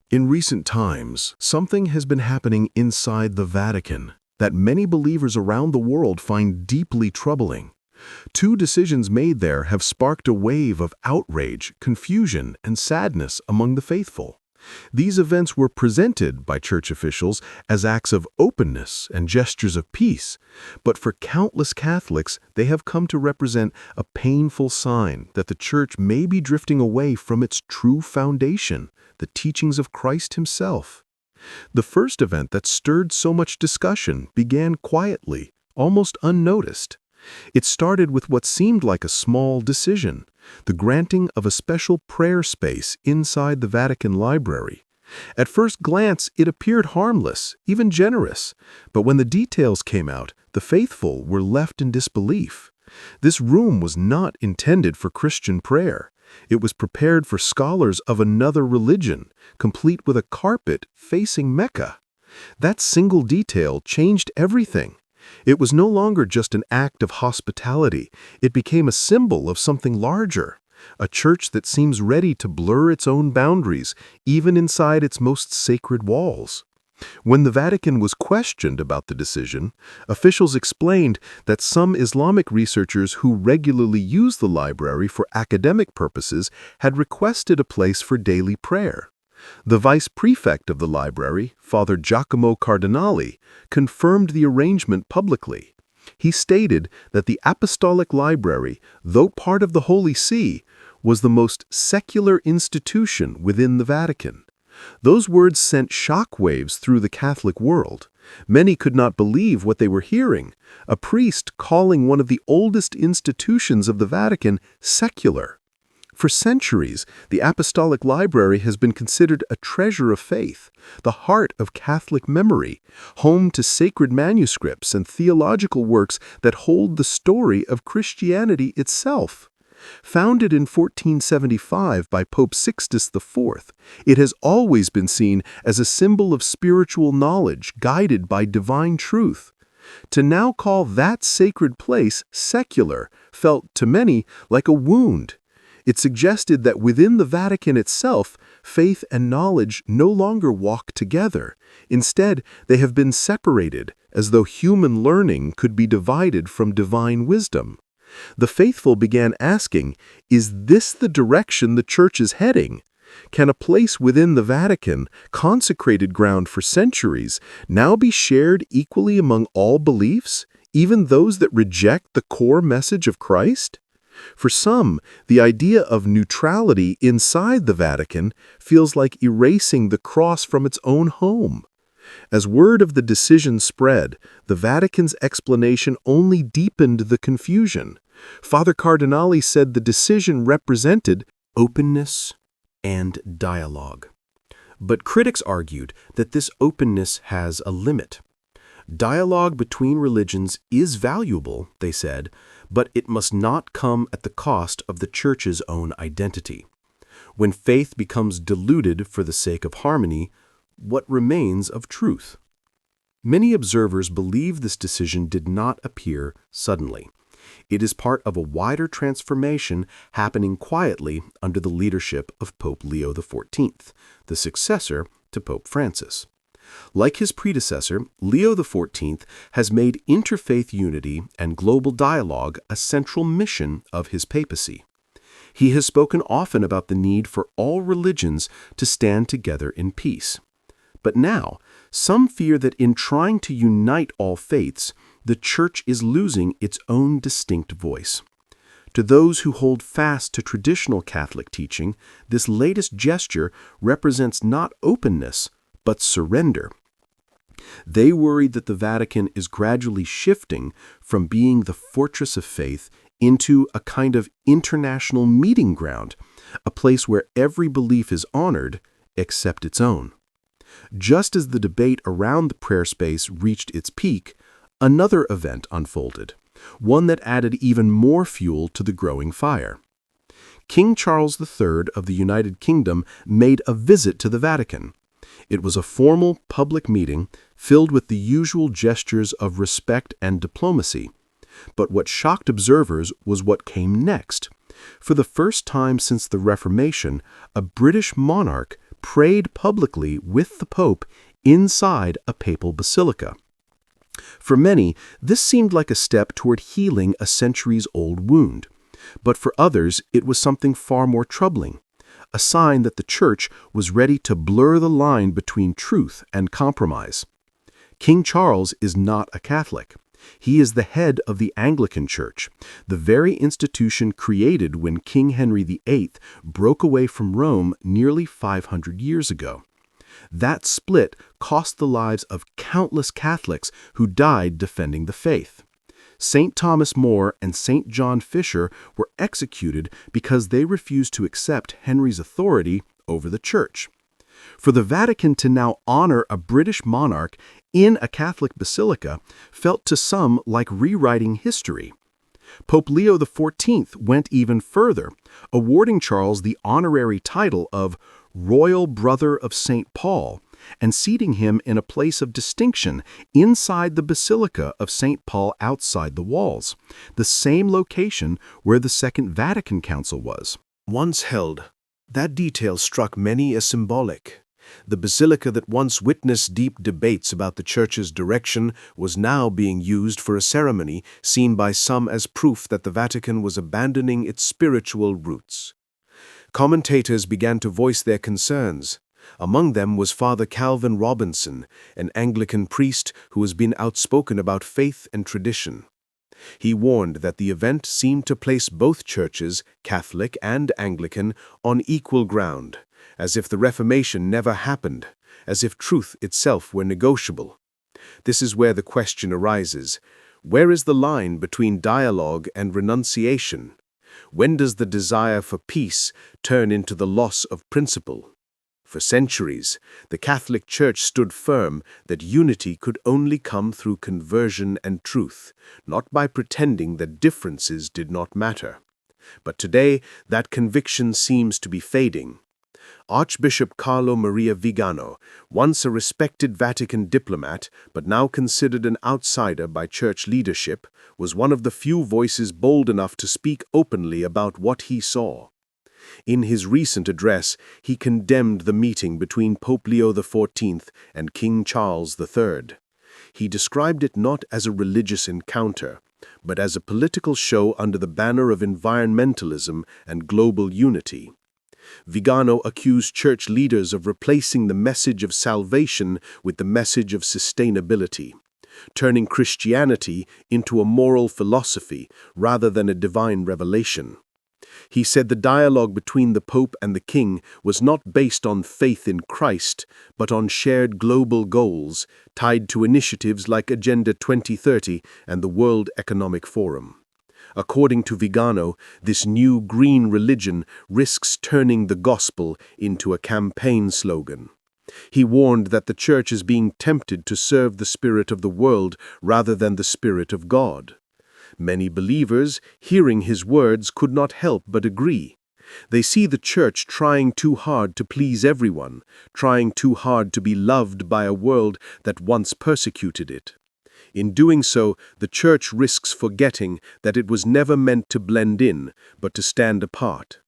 In recent times, something has been happening inside the Vatican that many believers around the world find deeply troubling. Two decisions made there have sparked a wave of outrage, confusion, and sadness among the faithful. These events were presented by church officials as acts of openness and gestures of peace, but for countless Catholics, they have come to represent a painful sign that the Church may be drifting away from its true foundation, the teachings of Christ himself. The first event that stirred so much discussion began quietly, almost unnoticed. It started with what seemed like a small decision, the granting of a special prayer space inside the Vatican library. At first glance, it appeared harmless, even generous, but when the details came out, the faithful were left in disbelief. This room was not intended for Christian prayer. It was prepared for scholars of another religion, complete with a carpet facing Mecca. That single detail changed everything. It was no longer just an act of hospitality. It became a symbol of something larger, a church that seems ready to blur its own boundaries, even inside its most sacred walls. When the Vatican was questioned about the decision, officials explained that some Islamic researchers who regularly use the library for academic purposes had requested a place for daily prayer. The vice prefect of the library, Father Giacomo Cardinali, confirmed the arrangement publicly. He stated that the Apostolic Library, though part of the Holy See, was the most secular institution within the Vatican. Those words sent shockwaves through the Catholic world. Many could not believe what they were hearing, a priest calling one of the oldest institutions of the Vatican secular. For centuries, the Apostolic Library has been considered a treasure of faith, the heart of Catholic memory, home to sacred manuscripts and theological works that hold the story of Christianity itself. Founded in 1475 by Pope Sixtus IV, it has always been seen as a symbol of spiritual knowledge guided by divine truth. To now call that sacred place secular felt, to many, like a wound. It suggested that within the Vatican itself, faith and knowledge no longer walk together. Instead, they have been separated, as though human learning could be divided from divine wisdom. The faithful began asking, is this the direction the Church is heading? Can a place within the Vatican, consecrated ground for centuries, now be shared equally among all beliefs, even those that reject the core message of Christ? For some, the idea of neutrality inside the Vatican feels like erasing the cross from its own home. As word of the decision spread, the Vatican's explanation only deepened the confusion. Father Cardinali said the decision represented openness and dialogue. But critics argued that this openness has a limit. Dialogue between religions is valuable, they said, but it must not come at the cost of the Church's own identity. When faith becomes diluted for the sake of harmony, what remains of truth? Many observers believe this decision did not appear suddenly. It is part of a wider transformation happening quietly under the leadership of Pope Leo XIV, the successor to Pope Francis. Like his predecessor, Leo XIV has made interfaith unity and global dialogue a central mission of his papacy. He has spoken often about the need for all religions to stand together in peace. But now, some fear that in trying to unite all faiths, the Church is losing its own distinct voice. To those who hold fast to traditional Catholic teaching, this latest gesture represents not openness, but surrender. They worry that the Vatican is gradually shifting from being the fortress of faith into a kind of international meeting ground, a place where every belief is honored except its own. Just as the debate around the prayer space reached its peak, another event unfolded, one that added even more fuel to the growing fire. King Charles III of the United Kingdom made a visit to the Vatican. It was a formal public meeting filled with the usual gestures of respect and diplomacy. But what shocked observers was what came next. For the first time since the Reformation, a British monarch prayed publicly with the Pope inside a papal basilica. For many, this seemed like a step toward healing a centuries-old wound. But for others, it was something far more troubling, a sign that the Church was ready to blur the line between truth and compromise. King Charles is not a Catholic. He is the head of the Anglican Church, the very institution created when King Henry VIII broke away from Rome nearly 500 years ago. That split cost the lives of countless Catholics who died defending the faith. St. Thomas More and St. John Fisher were executed because they refused to accept Henry's authority over the Church. For the Vatican to now honor a British monarch in a Catholic basilica felt to some like rewriting history. Pope Leo XIV went even further, awarding Charles the honorary title of Royal Brother of St. Paul and seating him in a place of distinction inside the Basilica of St. Paul outside the walls, the same location where the Second Vatican Council was. Once held, that detail struck many as symbolic. The basilica that once witnessed deep debates about the Church's direction was now being used for a ceremony seen by some as proof that the Vatican was abandoning its spiritual roots. Commentators began to voice their concerns. Among them was Father Calvin Robinson, an Anglican priest who has been outspoken about faith and tradition. He warned that the event seemed to place both churches, Catholic and Anglican, on equal ground, as if the Reformation never happened, as if truth itself were negotiable. This is where the question arises: where is the line between dialogue and renunciation? When does the desire for peace turn into the loss of principle? For centuries, the Catholic Church stood firm that unity could only come through conversion and truth, not by pretending that differences did not matter. But today, that conviction seems to be fading. Archbishop Carlo Maria Vigano, once a respected Vatican diplomat but now considered an outsider by church leadership, was one of the few voices bold enough to speak openly about what he saw. In his recent address, he condemned the meeting between Pope Leo XIV and King Charles III. He described it not as a religious encounter, but as a political show under the banner of environmentalism and global unity. Vigano accused church leaders of replacing the message of salvation with the message of sustainability, turning Christianity into a moral philosophy rather than a divine revelation. He said the dialogue between the Pope and the King was not based on faith in Christ, but on shared global goals tied to initiatives like Agenda 2030 and the World Economic Forum. According to Vigano, this new green religion risks turning the gospel into a campaign slogan. He warned that the Church is being tempted to serve the spirit of the world rather than the Spirit of God. Many believers, hearing his words, could not help but agree. They see the Church trying too hard to please everyone, trying too hard to be loved by a world that once persecuted it. In doing so, the Church risks forgetting that it was never meant to blend in, but to stand apart.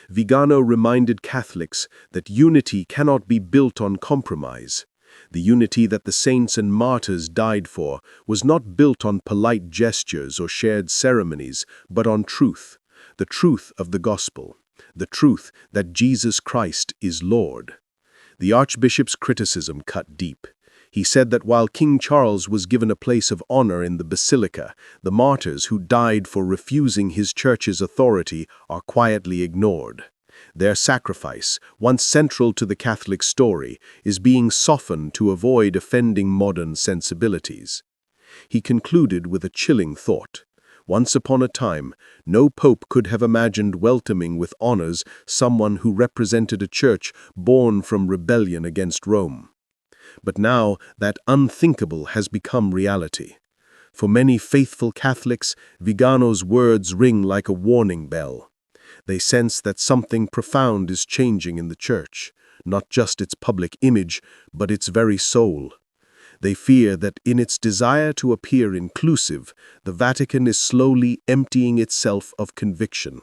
Vigano reminded Catholics that unity cannot be built on compromise. The unity that the saints and martyrs died for was not built on polite gestures or shared ceremonies, but on truth, the truth of the gospel, the truth that Jesus Christ is Lord. The Archbishop's criticism cut deep. He said that while King Charles was given a place of honor in the Basilica, the martyrs who died for refusing his church's authority are quietly ignored. Their sacrifice, once central to the Catholic story, is being softened to avoid offending modern sensibilities. He concluded with a chilling thought. Once upon a time, no pope could have imagined welcoming with honors someone who represented a church born from rebellion against Rome. But now that unthinkable has become reality. For many faithful Catholics, Vigano's words ring like a warning bell. They sense that something profound is changing in the Church, not just its public image, but its very soul. They fear that in its desire to appear inclusive, the Vatican is slowly emptying itself of conviction.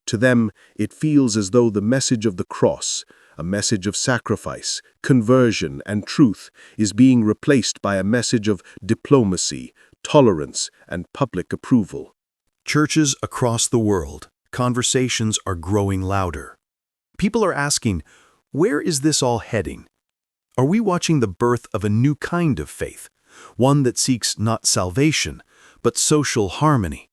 To them, it feels as though the message of the cross, A message of sacrifice, conversion, and truth is being replaced by a message of diplomacy, tolerance, and public approval. Churches across the world, conversations are growing louder. People are asking, where is this all heading? Are we watching the birth of a new kind of faith, one that seeks not salvation, but social harmony?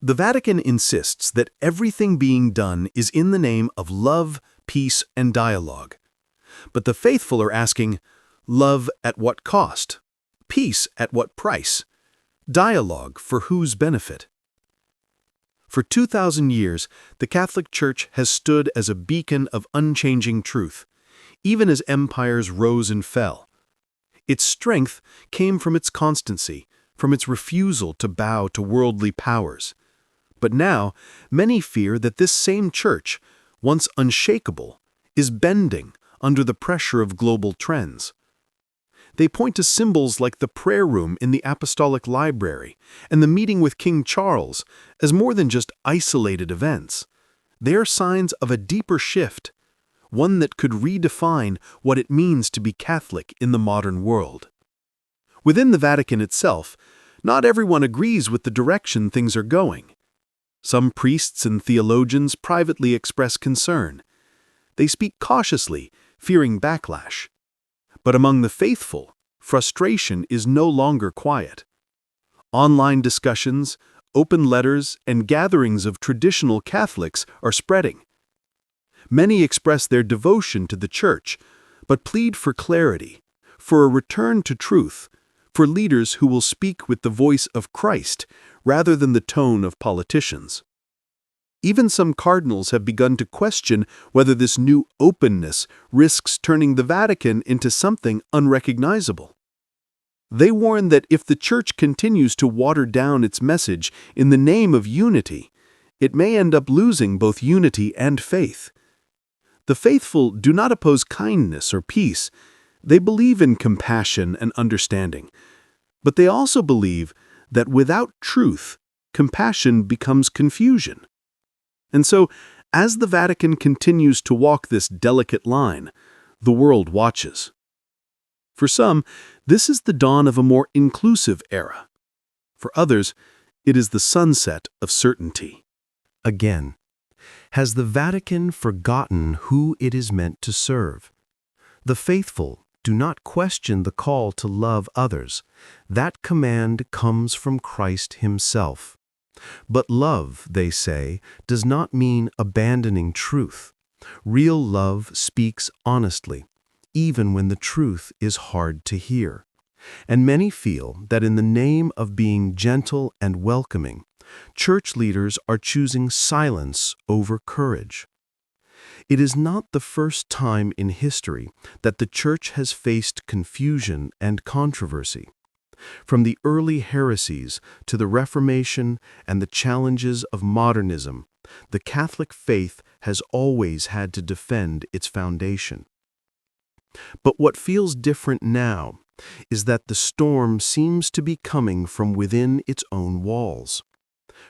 The Vatican insists that everything being done is in the name of love, peace, and dialogue. But the faithful are asking, love at what cost? Peace at what price? Dialogue for whose benefit? For 2,000 years, the Catholic Church has stood as a beacon of unchanging truth, even as empires rose and fell. Its strength came from its constancy, from its refusal to bow to worldly powers. But now, many fear that this same church, once unshakable, is bending under the pressure of global trends. They point to symbols like the prayer room in the Apostolic Library and the meeting with King Charles as more than just isolated events. They are signs of a deeper shift, one that could redefine what it means to be Catholic in the modern world. Within the Vatican itself, not everyone agrees with the direction things are going. Some priests and theologians privately express concern. They speak cautiously, fearing backlash. But among the faithful, frustration is no longer quiet. Online discussions, open letters, and gatherings of traditional Catholics are spreading. Many express their devotion to the Church, but plead for clarity, for a return to truth, for leaders who will speak with the voice of Christ rather than the tone of politicians. Even some cardinals have begun to question whether this new openness risks turning the Vatican into something unrecognizable. They warn that if the Church continues to water down its message in the name of unity, it may end up losing both unity and faith. The faithful do not oppose kindness or peace. They believe in compassion and understanding. But they also believe that without truth, compassion becomes confusion. And so, as the Vatican continues to walk this delicate line, the world watches. For some, this is the dawn of a more inclusive era. For others, it is the sunset of certainty. Again, has the Vatican forgotten who it is meant to serve? The faithful do not question the call to love others. That command comes from Christ Himself. But love, they say, does not mean abandoning truth. Real love speaks honestly, even when the truth is hard to hear. And many feel that in the name of being gentle and welcoming, church leaders are choosing silence over courage. It is not the first time in history that the Church has faced confusion and controversy. From the early heresies to the Reformation and the challenges of modernism, the Catholic faith has always had to defend its foundation. But what feels different now is that the storm seems to be coming from within its own walls.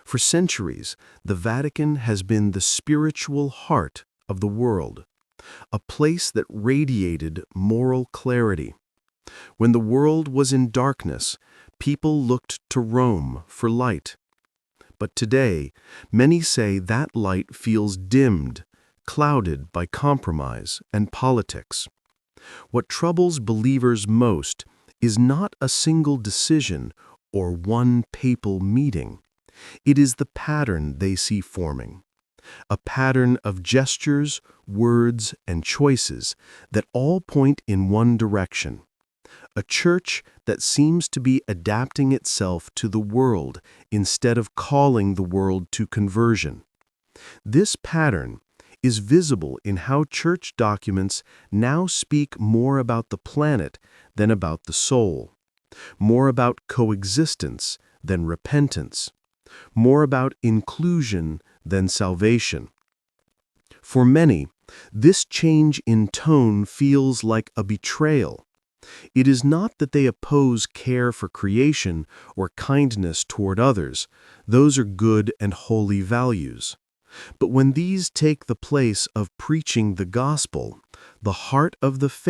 For centuries, the Vatican has been the spiritual heart of the world, a place that radiated moral clarity. When the world was in darkness, people looked to Rome for light. But today, many say that light feels dimmed, clouded by compromise and politics. What troubles believers most is not a single decision or one papal meeting. It is the pattern they see forming, a pattern of gestures, words, and choices that all point in one direction. A church that seems to be adapting itself to the world instead of calling the world to conversion. This pattern is visible in how church documents now speak more about the planet than about the soul, more about coexistence than repentance, more about inclusion than salvation. For many, this change in tone feels like a betrayal. It is not that they oppose care for creation or kindness toward others. Those are good and holy values. But when these take the place of preaching the gospel, the heart of the faith